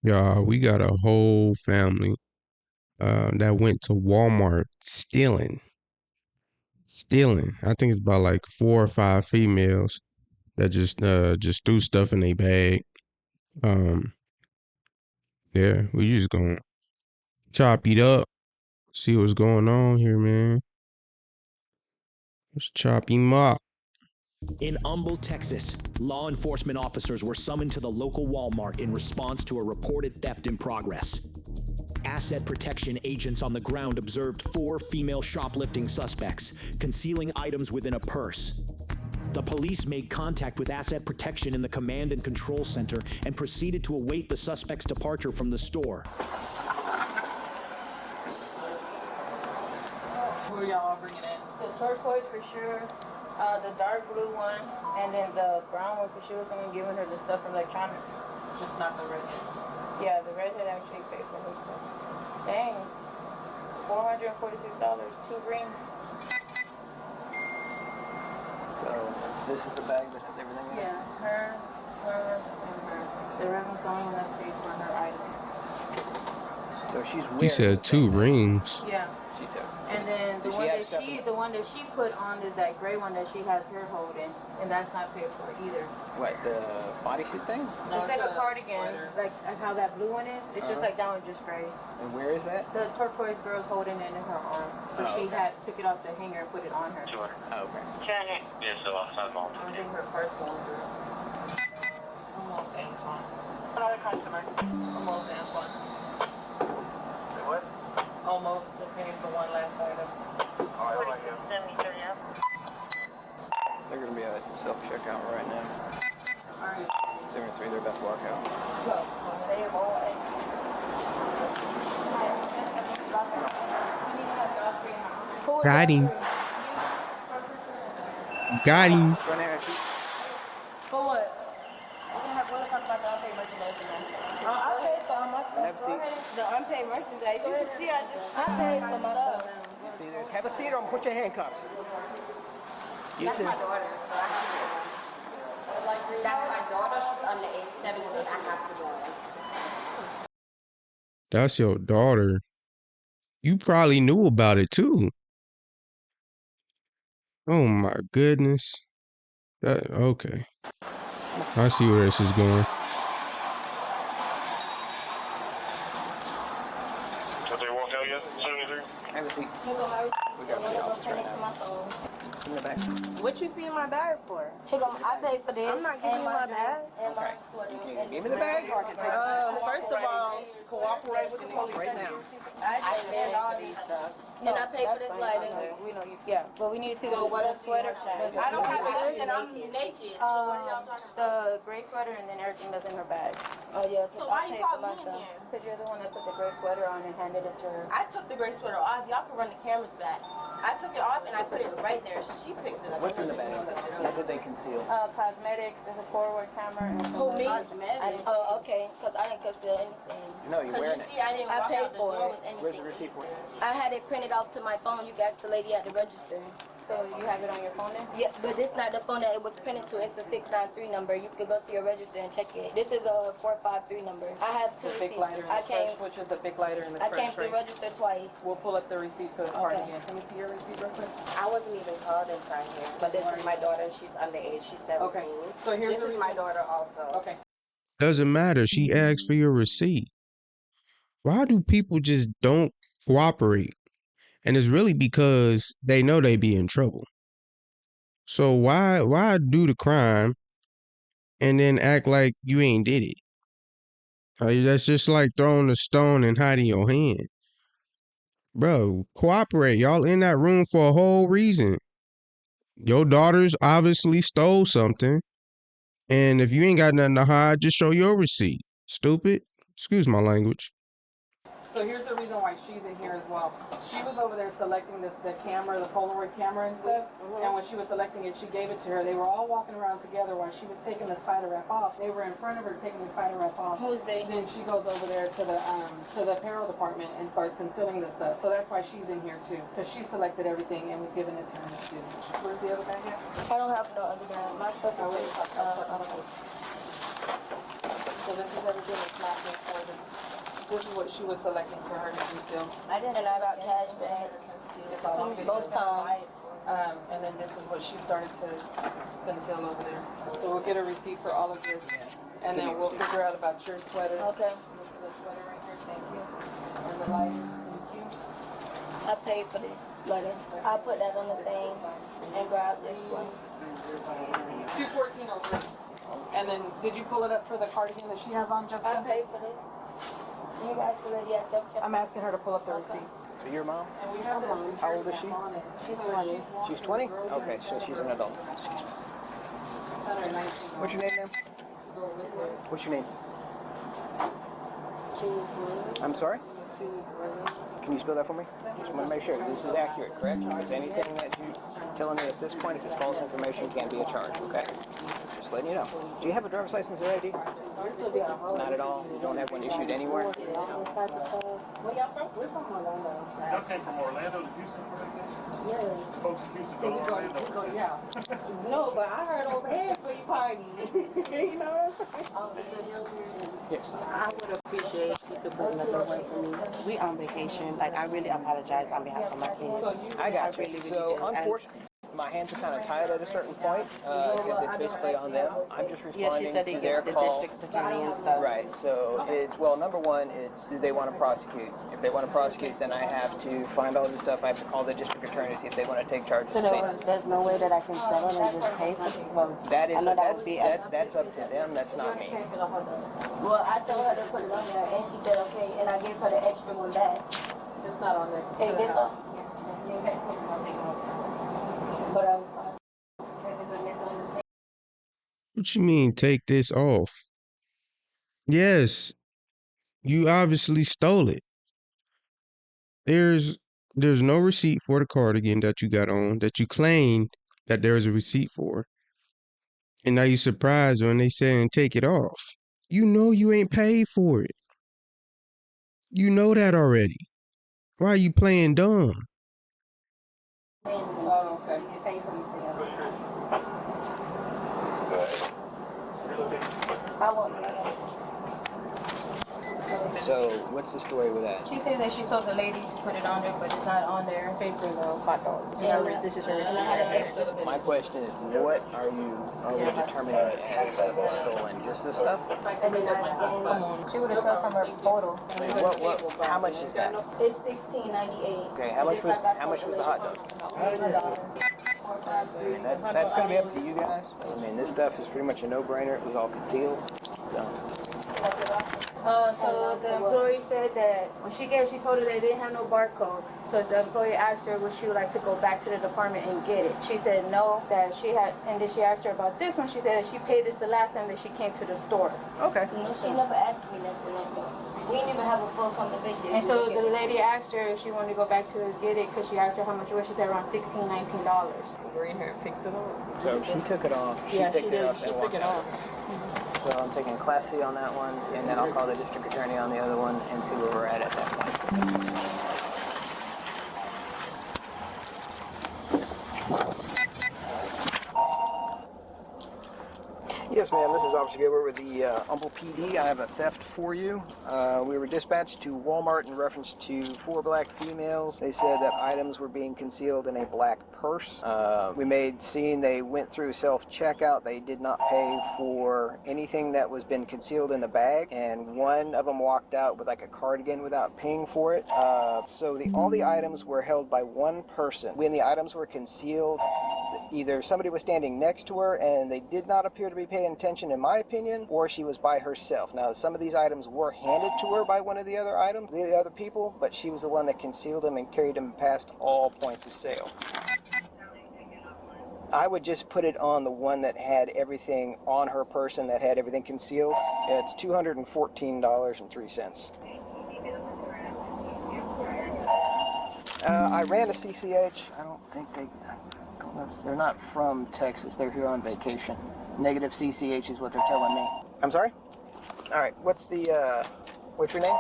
Y'all, we got a whole family that went to Walmart stealing. Stealing. I think it's about like 4 or 5 females that just threw stuff in their bag. Um, yeah, we just gonna chop it up, see what's going on here, man. Let's chop him up. In Humble, Texas, law enforcement officers were summoned to the local Walmart in response to a reported theft in progress. Asset protection agents on the ground observed 4 female shoplifting suspects concealing items within a purse. The police made contact with asset protection in the command and control center and proceeded to await the suspect's departure from the store. Who are y'all bringing in? The turquoise for sure, the dark blue one, and then the brown one for sure. Someone giving her the stuff from electronics. Just not the redhead. Yeah, the redhead actually paid for her stuff. Dang, $446, 2 rings. So this is the bag that has everything in it? Yeah, her, and her. The red one's the only one that's paid for her item. So she's wearing. She said 2 rings. Yeah. She took. And then the one that she put on is that gray one that she has her holding, and that's not paid for either. What, the bodysuit thing? No, it's like a cardigan, like how that blue one is. It's just like that one, just gray. And where is that? The turquoise girl's holding it in her arm, but she took it off the hanger and put it on her. 200. Oh, okay. Yeah, so I'll have all. I think her part's going through. Almost Antoine. Another customer. Almost Antoine. What? Almost. They're paying for one last item. They're going to be at self-checkout right now. Alright. 73, they're about to walk out. They have always. Got him. Got him. Run there, For what? We'll talk about the unpaid merchandise tonight. I paid for all my stuff. Have a seat. The unpaid merchandise. You can see I paid for my stuff. See, there's, have a seat or put your handcuffs. You That's too. my daughter, so I have to do it. That's my daughter. She's under age 17. I have to do it. That's your daughter. You probably knew about it too. Oh my goodness. That okay. I see where this is going. So they walk out yet? 73? Have a seat. We got the office right now. In the back. What you see in my bag for? Here go, I paid for this. I'm not giving you my bag. And my sweater. Give me the bag. First of all, cooperate with the police. Right now. I stand all these stuff. And I paid for this lighting. We know you. Yeah, but we need to see the sweater. I don't have nothing. I'm naked. So what are y'all talking about? The gray sweater and then everything that's in her bag. Oh yeah. So why you call me in here? Because you're the one that put the gray sweater on and handed it to her. I took the gray sweater off. Y'all can run the cameras back. I took it off and I put it right there. She picked it up. What's in the bag? What did they conceal? Cosmetics. There's a forward camera. And Who, me? Cosmetics. Oh, okay. Because I didn't conceal anything. No, you're Because wearing you it. see, I didn't walk paid out the for door it. with anything. Where's the receipt for it? I had it printed off to my phone. You can ask the lady at the register. So you have it on your phone then? Yeah, but it's not the phone that it was printed to. It's the 693 number. You could go to your register and check it. This is a 453 number. I have 2 The big receipts. lighter and the fresh, which is the big lighter and the I fresh came to the drink. register twice. We'll pull up the receipt for the card again. Let me see your receipt real quick. I wasn't even called inside here, but this is my daughter. She's underage. She's 17. Okay. So here's This is my daughter also. Okay. Doesn't matter. She asked for your receipt. Why do people just don't cooperate? And it's really because they know they be in trouble. So why do the crime and then act like you ain't did it? That's just like throwing a stone and hiding your hand. Bro, cooperate. Y'all in that room for a whole reason. Your daughters obviously stole something. And if you ain't got nothing to hide, just show your receipt. Stupid. Excuse my language. So here's the reason why she's in here as well. She was over there selecting the camera, the Polaroid camera and stuff. And when she was selecting it, she gave it to her. They were all walking around together while she was taking the spider wrap off. They were in front of her taking the spider wrap off. Who's they? Then she goes over there to the apparel department and starts concealing the stuff. So that's why she's in here too, because she selected everything and was giving it to her next student. Where's the other bag at? I don't have no other bag. My stuff is So So this is everything that's not paid for. This is what she was selecting for her to conceal. And I got cash back It's all on both times. And then this is what she started to conceal over there. So we'll get a receipt for all of this, and then we'll figure out about your sweater. Okay. This is the sweater right here, thank you. And the lighters, thank you. I paid for this letter. I'll put that on the thing and grab this one. 214 over. And then, did you pull it up for the cardigan that she has on, I Jessica? paid for this. You guys feel it? Yes, double check. I'm asking her to pull up the receipt. So your mom? And we have this. How old is she? She's 20. She's 20? Okay, so she's an adult. Excuse me. What's your name, ma'am? What's your name? I'm sorry? Can you spell that for me? Just want to make sure this is accurate, correct? Because anything that you're telling me at this point, if it's false information, can be a charge, okay? Just letting you know. Do you have a driver's license or ID? Not at all? You don't have one issued anywhere? Where y'all from? We're from Orlando. Y'all came from Orlando to Houston for vacation? Yes. Folks in Houston go to Orlando. No, but I heard over here for you party. You know what I'm saying? Yes. I would appreciate if you could put another way for me. We on vacation. Like, I really apologize on behalf of my kids. I got really, you. really So, do. unfortunately, my hands are kind of tied at a certain point because it's basically on them. I'm just Yeah, she responding said they to their get the call. district attorney and stuff. Right. So it's, well, number one is, do they want to prosecute? If they want to prosecute, then I have to find all this stuff. I have to call the district attorney to see if they want to take charges. So there's no way that I can settle and just pay for this? Well, That is I know that would be... that's up to them. That's not me. Well, I told her to put it on there, and she said okay, and I gave her the extra one back. It's not on there. Take this off. But it's a misunderstanding. What you mean, take this off? Yes, you obviously stole it. There's no receipt for the cardigan that you got on that you claimed that there's a receipt for. And now you're surprised when they saying take it off. You know you ain't paid for it. You know that already. Why are you playing dumb? I won't. So what's the story with that? She said that she told the lady to put it on there, but it's not on there. Paper though, $5. This is her And I had an receipt. extra. My question is, what are we determining as stolen? Just the stuff? And then she would have took from her photo. What? How much is that? It's $16.98. Okay, how much was the hot dog? I mean, that's gonna be up to you guys. I mean, this stuff is pretty much a no-brainer. It was all concealed. So the employee said that when she told her they didn't have no barcode. So the employee asked her would she like to go back to the department and get it. She said no, that she had, and then she asked her about this one. She said that she paid this the last time that she came to the store. Okay. No, she never asked me nothing like that. We didn't even have a full conversation. And so the lady asked her if she wanted to go back to get it because she asked her how much it was. She said around $16, $19. We're in here and picked it up. So she took it off. Yeah, she did. Up She and took walked it out. off. So I'm taking Class C on that one, and then I'll call the district attorney on the other one and see where we're at that point. Yes, ma'am. This is Officer Gilbert with the Humble PD. I have a theft for you. We were dispatched to Walmart in reference to 4 black females. They said that items were being concealed in a black purse. We made scene. They went through self-checkout. They did not pay for anything that was been concealed in the bag, and one of them walked out with like a cardigan without paying for it. So all the items were held by one person. When the items were concealed, either somebody was standing next to her and they did not appear to be paying attention, in my opinion, or she was by herself. Now, some of these items were handed to her by one of the other people, but she was the one that concealed them and carried them past all points of sale. I would just put it on the one that had everything on her person, that had everything concealed. It's $214.03. I ran a CCH. I don't think they're not from Texas. They're here on vacation. Negative CCH is what they're telling me. I'm sorry? All right. What's your name?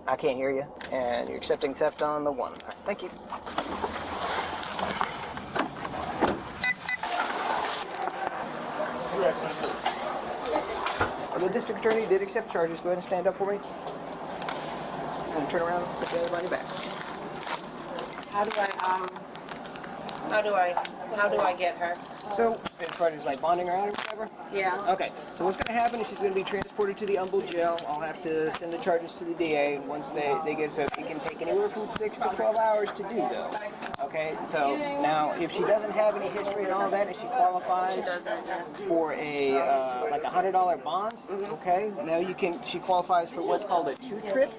I can't hear you. And you're accepting theft on the one. All right, thank you. the district attorney did accept charges. Go ahead and stand up for me. And turn around and put the other body back. How do I get her? So, as far as like bonding her out or whatever? Yeah. Okay, so what's going to happen is she's going to be transported to the Humboldt jail. I'll have to send the charges to the DA, and once they get so it can take anywhere from 6 to 12 hours to do though. Okay, so now if she doesn't have any history and all that, and she qualifies for a like $100 bond, okay, now she qualifies for what's called a two-trip.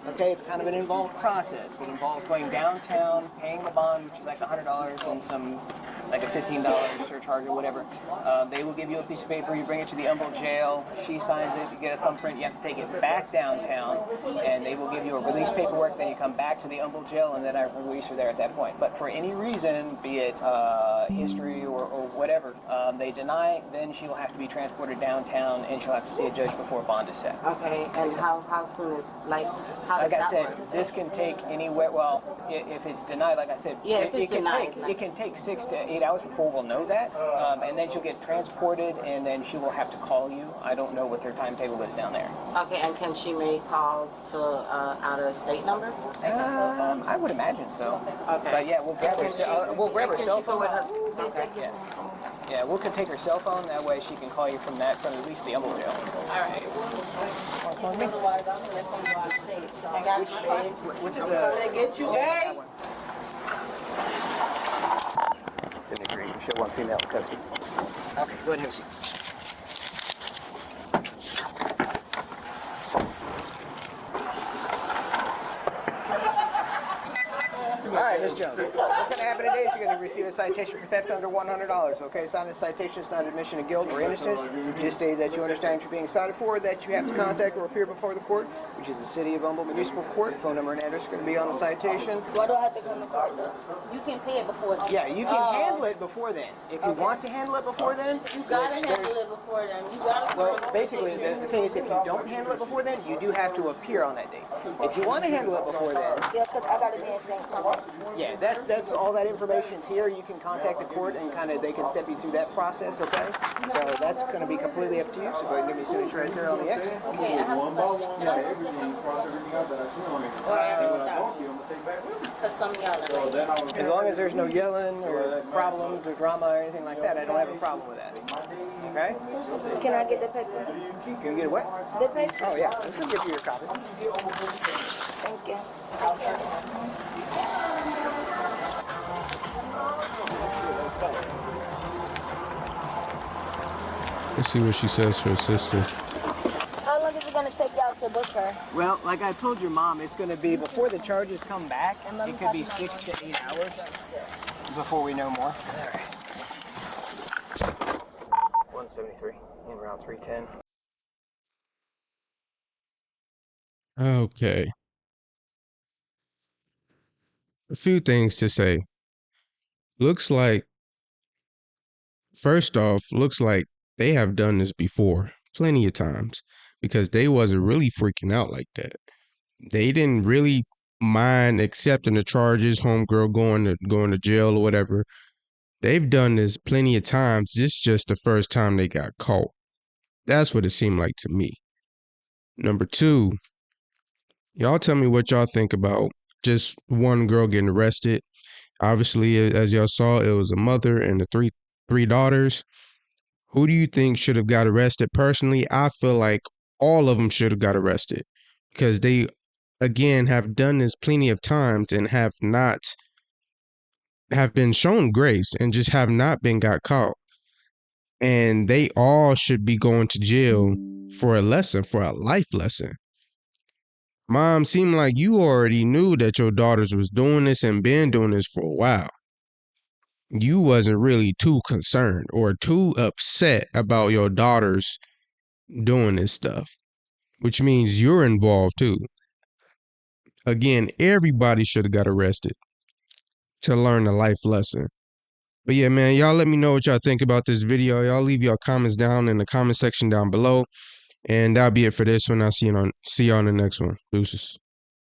Okay, it's kind of an involved process. It involves going downtown, paying the bond, which is like $100, and some like a $15 surcharge or whatever. They will give you a piece of paper, you bring it to the Humboldt jail, she signs it, you get a thumbprint, you have to take it back downtown, and they will give you a release paperwork, then you come back to the Humboldt jail, and then I release her there at that point. But for any reason, be it history or whatever, they deny, then she'll have to be transported downtown, and she'll have to see a judge before bond is set. Okay, and how soon is, like, how Like does I that said, work? this can take anywhere. Well, if it's denied, like I said, Yeah, if it's denied, it can take 6 to 8 hours before we'll know that, and then she'll get transported, and then she will have to call you. I don't know what their timetable is down there. Okay, and can she make calls to out of state number? I would imagine so. Okay. But yeah, we'll grab her cell phone. Okay. Yeah, we can take her cell phone. That way she can call you from at least the Humboldt jail. All right. Otherwise, I'm gonna get from the States. I got you, babe. Which is I'm gonna get you, babe. It's in the green. Show one female in custody. Okay, go ahead and have a seat. All right, Miss Jones. What's going to happen today is you're going to receive a citation for theft under $100. Okay, signing the citation is not admission of guilt or innocence. Just state that you understand what you're being cited for, that you have to contact or appear before the court, which is the City of Humboldt Municipal Court. Phone number and address are going to be on the citation. Why do I have to come to court though? You can pay it before then. Yeah, you can handle it before then. If you want to handle it before then, You gotta handle it before then. You gotta. well, basically, the thing is, if you don't handle it before then, you do have to appear on that date. If you want to handle it before then, Yeah, because I gotta be in St. Thomas. yeah, that's all that information's here. You can contact the court and they can step you through that process, okay? So that's going to be completely up to you. So go ahead and give me a signature right there on the X. Okay, I have a question. Can I receive some? Because some of y'all are like, As long as there's no yelling or problems or drama or anything like that, I don't have a problem with that. Okay? can I get the paper? Can you get it what? The paper? Oh, yeah. I can give you your copy. Thank you. Let's see what she says for her sister. How long is it gonna take y'all to book her? Well, like I told your mom, it's going to be before the charges come back. It could be 6 to 8 hours before we know more. All right. 173 in Route 310. Okay. A few things to say. Looks like they have done this before plenty of times because they wasn't really freaking out like that. They didn't really mind accepting the charges, homegirl going to jail or whatever. They've done this plenty of times. This is just the first time they got caught. That's what it seemed like to me. Number two, y'all tell me what y'all think about just one girl getting arrested. Obviously, as y'all saw, it was a mother and the three daughters. Who do you think should have got arrested? Personally, I feel like all of them should have got arrested because they, again, have done this plenty of times and have been shown grace and just have not been got caught. And they all should be going to jail for a life lesson. Mom, seemed like you already knew that your daughters was doing this and been doing this for a while. You wasn't really too concerned or too upset about your daughters doing this stuff, which means you're involved too. Again, everybody should have got arrested to learn a life lesson. But yeah, man, y'all let me know what y'all think about this video. Y'all leave your comments down in the comment section down below. And that'll be it for this one. I'll see you on the next one. Deuces.